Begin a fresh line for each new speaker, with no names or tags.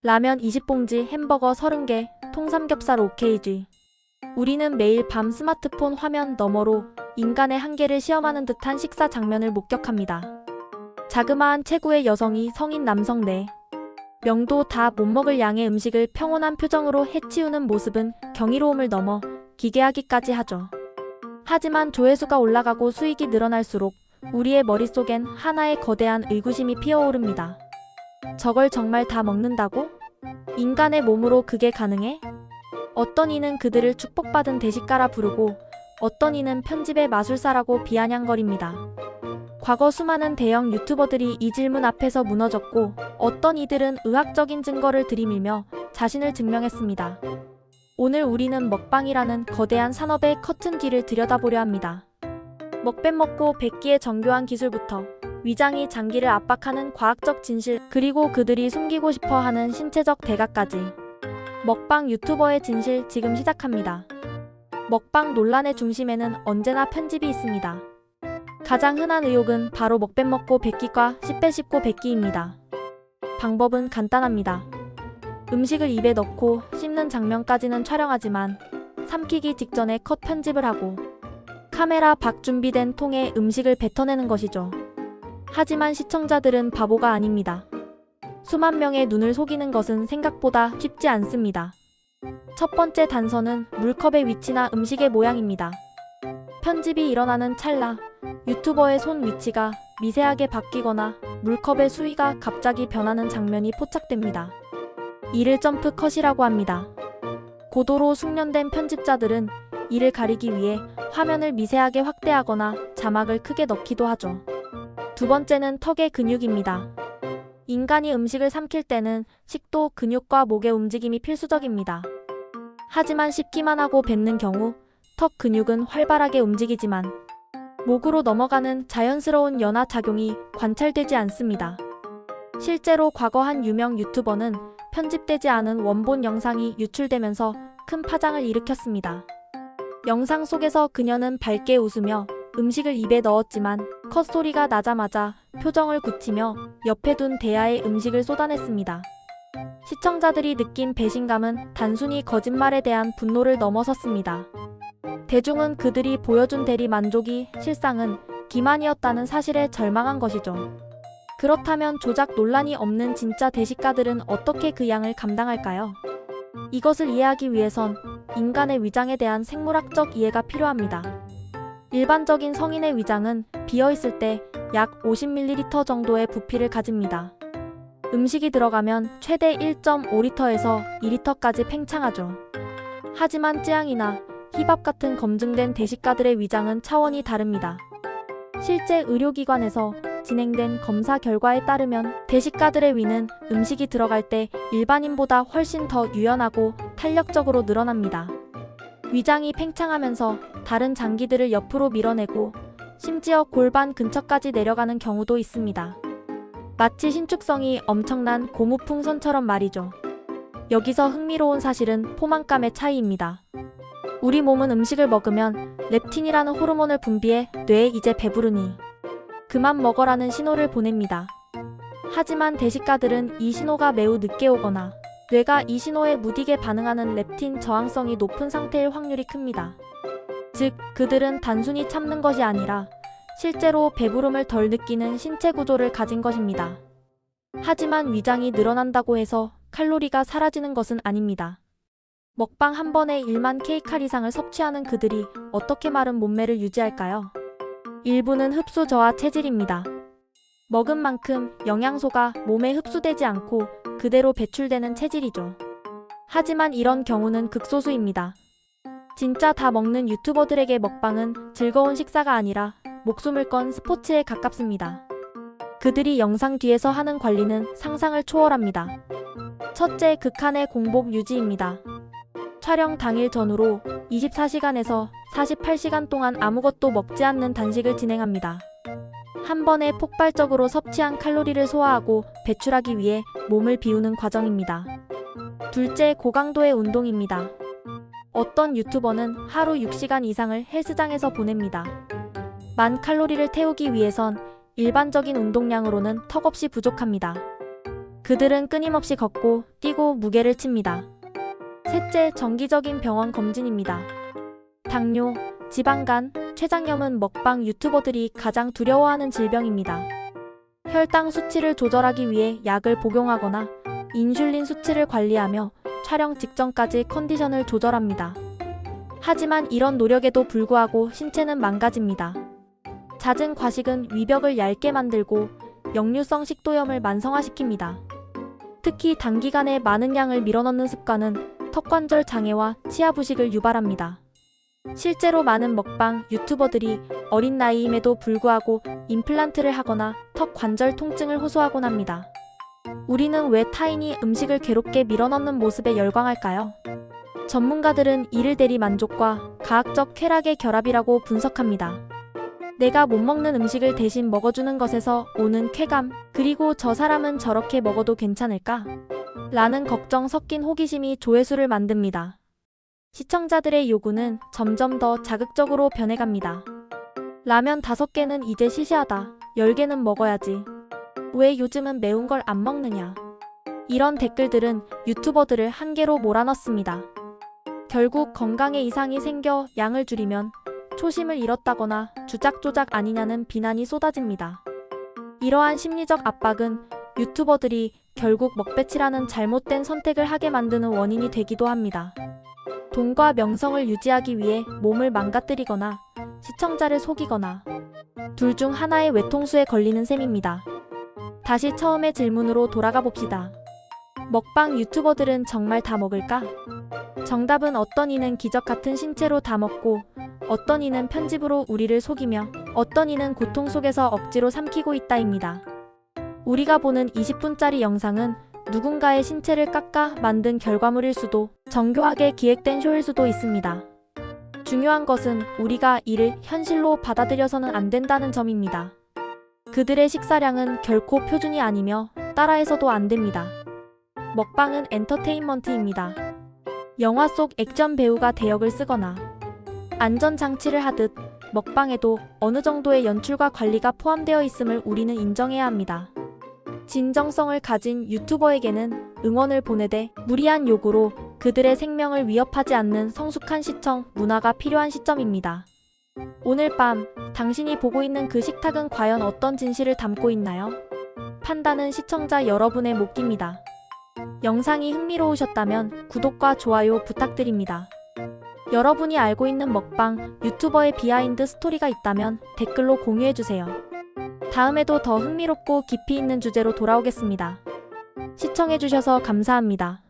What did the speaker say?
라면 20봉지, 햄버거 30개, 통삼겹살 5kg. 우리는 매일 밤 스마트폰 화면 너머로 인간의 한계를 시험하는 듯한 식사 장면을 목격합니다. 자그마한 체구의 여성이 성인 남성 4명도 다 못 먹을 양의 음식을 평온한 표정으로 해치우는 모습은 경이로움을 넘어 기괴하기까지 하죠. 하지만 조회수가 올라가고 수익이 늘어날수록 우리의 머릿속엔 하나의 거대한 의구심이 피어오릅니다. 저걸 정말 다 먹는다고? 인간의 몸으로 그게 가능해? 어떤 이는 그들을 축복받은 대식가라 부르고 어떤 이는 편집의 마술사라고 비아냥거립니다. 과거 수많은 대형 유튜버들이 이 질문 앞에서 무너졌고 어떤 이들은 의학적인 증거를 들이밀며 자신을 증명했습니다. 오늘 우리는 먹방이라는 거대한 산업의 커튼 뒤를 들여다보려 합니다. 먹뱀 먹고 뱉기의 정교한 기술부터 위장이 장기를 압박하는 과학적 진실, 그리고 그들이 숨기고 싶어하는 신체적 대가까지. 먹방 유튜버의 진실 지금 시작합니다. 먹방 논란의 중심에는 언제나 편집이 있습니다. 가장 흔한 의혹은 바로 먹뱀 먹고 뱉기과 씹배 씹고 뱉기입니다. 방법은 간단합니다. 음식을 입에 넣고 씹는 장면까지는 촬영하지만 삼키기 직전에 컷 편집을 하고 카메라 밖 준비된 통에 음식을 뱉어내는 것이죠. 하지만 시청자들은 바보가 아닙니다. 수만 명의 눈을 속이는 것은 생각보다 쉽지 않습니다. 첫 번째 단서는 물컵의 위치나 음식의 모양입니다. 편집이 일어나는 찰나 유튜버의 손 위치가 미세하게 바뀌거나 물컵의 수위가 갑자기 변하는 장면이 포착됩니다. 이를 점프 컷이라고 합니다. 고도로 숙련된 편집자들은 이를 가리기 위해 화면을 미세하게 확대하거나 자막을 크게 넣기도 하죠. 두 번째는 턱의 근육입니다. 인간이 음식을 삼킬 때는 식도, 근육과 목의 움직임이 필수적입니다. 하지만 씹기만 하고 뱉는 경우 턱 근육은 활발하게 움직이지만 목으로 넘어가는 자연스러운 연화작용이 관찰되지 않습니다. 실제로 과거 한 유명 유튜버는 편집되지 않은 원본 영상이 유출되면서 큰 파장을 일으켰습니다. 영상 속에서 그녀는 밝게 웃으며 음식을 입에 넣었지만 컷 소리가 나자마자 표정을 굳히며 옆에 둔 대야에 음식을 쏟아냈습니다. 시청자들이 느낀 배신감은 단순히 거짓말에 대한 분노를 넘어섰습니다. 대중은 그들이 보여준 대리 만족이 실상은 기만이었다는 사실에 절망한 것이죠. 그렇다면 조작 논란이 없는 진짜 대식가들은 어떻게 그 양을 감당할까요? 이것을 이해하기 위해선 인간의 위장에 대한 생물학적 이해가 필요합니다. 일반적인 성인의 위장은 비어있을 때 약 50ml 정도의 부피를 가집니다. 음식이 들어가면 최대 1.5리터에서 2리터까지 팽창하죠. 하지만 찌양이나 힙합 같은 검증된 대식가들의 위장은 차원이 다릅니다. 실제 의료기관에서 진행된 검사 결과에 따르면 대식가들의 위는 음식이 들어갈 때 일반인보다 훨씬 더 유연하고 탄력적으로 늘어납니다. 위장이 팽창하면서 다른 장기들을 옆으로 밀어내고 심지어 골반 근처까지 내려가는 경우도 있습니다. 마치 신축성이 엄청난 고무풍선처럼 말이죠. 여기서 흥미로운 사실은 포만감의 차이입니다. 우리 몸은 음식을 먹으면 렙틴이라는 호르몬을 분비해 뇌에 이제 배부르니 그만 먹어라는 신호를 보냅니다. 하지만 대식가들은 이 신호가 매우 늦게 오거나 뇌가 이 신호에 무디게 반응하는 렙틴 저항성이 높은 상태일 확률이 큽니다. 즉, 그들은 단순히 참는 것이 아니라 실제로 배부름을 덜 느끼는 신체 구조를 가진 것입니다. 하지만 위장이 늘어난다고 해서 칼로리가 사라지는 것은 아닙니다. 먹방 한 번에 1만 kcal 이상을 섭취하는 그들이 어떻게 마른 몸매를 유지할까요? 일부는 흡수 저하 체질입니다. 먹은 만큼 영양소가 몸에 흡수되지 않고 그대로 배출되는 체질이죠. 하지만 이런 경우는 극소수입니다. 진짜 다 먹는 유튜버들에게 먹방은 즐거운 식사가 아니라 목숨을 건 스포츠에 가깝습니다. 그들이 영상 뒤에서 하는 관리는 상상을 초월합니다. 첫째, 극한의 공복 유지입니다. 촬영 당일 전후로 24시간에서 48시간 동안 아무것도 먹지 않는 단식을 진행합니다. 한 번에 폭발적으로 섭취한 칼로리를 소화하고 배출하기 위해 몸을 비우는 과정입니다. 둘째, 고강도의 운동입니다. 어떤 유튜버는 하루 6시간 이상을 헬스장에서 보냅니다. 만 칼로리를 태우기 위해선 일반적인 운동량으로는 턱없이 부족합니다. 그들은 끊임없이 걷고 뛰고 무게를 칩니다. 셋째, 정기적인 병원 검진입니다. 당뇨, 지방간, 췌장염은 먹방 유튜버들이 가장 두려워하는 질병입니다. 혈당 수치를 조절하기 위해 약을 복용하거나 인슐린 수치를 관리하며 촬영 직전까지 컨디션을 조절합니다. 하지만 이런 노력에도 불구하고 신체는 망가집니다. 잦은 과식은 위벽을 얇게 만들고 역류성 식도염을 만성화시킵니다. 특히 단기간에 많은 양을 밀어넣는 습관은 턱관절 장애와 치아 부식을 유발합니다. 실제로 많은 먹방 유튜버들이 어린 나이임에도 불구하고 임플란트를 하거나 턱 관절 통증을 호소하곤 합니다. 우리는 왜 타인이 음식을 괴롭게 밀어넣는 모습에 열광할까요? 전문가들은 이를 대리 만족과 과학적 쾌락의 결합이라고 분석합니다. 내가 못 먹는 음식을 대신 먹어주는 것에서 오는 쾌감, 그리고 저 사람은 저렇게 먹어도 괜찮을까? 라는 걱정 섞인 호기심이 조회수를 만듭니다. 시청자들의 요구는 점점 더 자극적으로 변해갑니다. 라면 5개는 이제 시시하다. 10개는 먹어야지. 왜 요즘은 매운 걸 안 먹느냐? 이런 댓글들은 유튜버들을 한계로 몰아넣습니다. 결국 건강에 이상이 생겨 양을 줄이면 초심을 잃었다거나 주작조작 아니냐는 비난이 쏟아집니다. 이러한 심리적 압박은 유튜버들이 결국 먹배치라는 잘못된 선택을 하게 만드는 원인이 되기도 합니다. 돈과 명성을 유지하기 위해 몸을 망가뜨리거나 시청자를 속이거나 둘 중 하나의 외통수에 걸리는 셈입니다. 다시 처음의 질문으로 돌아가 봅시다. 먹방 유튜버들은 정말 다 먹을까? 정답은 어떤 이는 기적 같은 신체로 다 먹고 어떤 이는 편집으로 우리를 속이며 어떤 이는 고통 속에서 억지로 삼키고 있다입니다. 우리가 보는 20분짜리 영상은 누군가의 신체를 깎아 만든 결과물일 수도 정교하게 기획된 쇼일 수도 있습니다. 중요한 것은 우리가 이를 현실로 받아들여서는 안 된다는 점입니다. 그들의 식사량은 결코 표준이 아니며 따라해서도 안 됩니다. 먹방은 엔터테인먼트입니다. 영화 속 액션 배우가 대역을 쓰거나 안전장치를 하듯 먹방에도 어느 정도의 연출과 관리가 포함되어 있음을 우리는 인정해야 합니다. 진정성을 가진 유튜버에게는 응원을 보내되 무리한 요구로 그들의 생명을 위협하지 않는 성숙한 시청 문화가 필요한 시점입니다. 오늘 밤 당신이 보고 있는 그 식탁은 과연 어떤 진실을 담고 있나요? 판단은 시청자 여러분의 몫입니다. 영상이 흥미로우셨다면 구독과 좋아요 부탁드립니다. 여러분이 알고 있는 먹방 유튜버의 비하인드 스토리가 있다면 댓글로 공유해주세요. 다음에도 더 흥미롭고 깊이 있는 주제로 돌아오겠습니다. 시청해주셔서 감사합니다.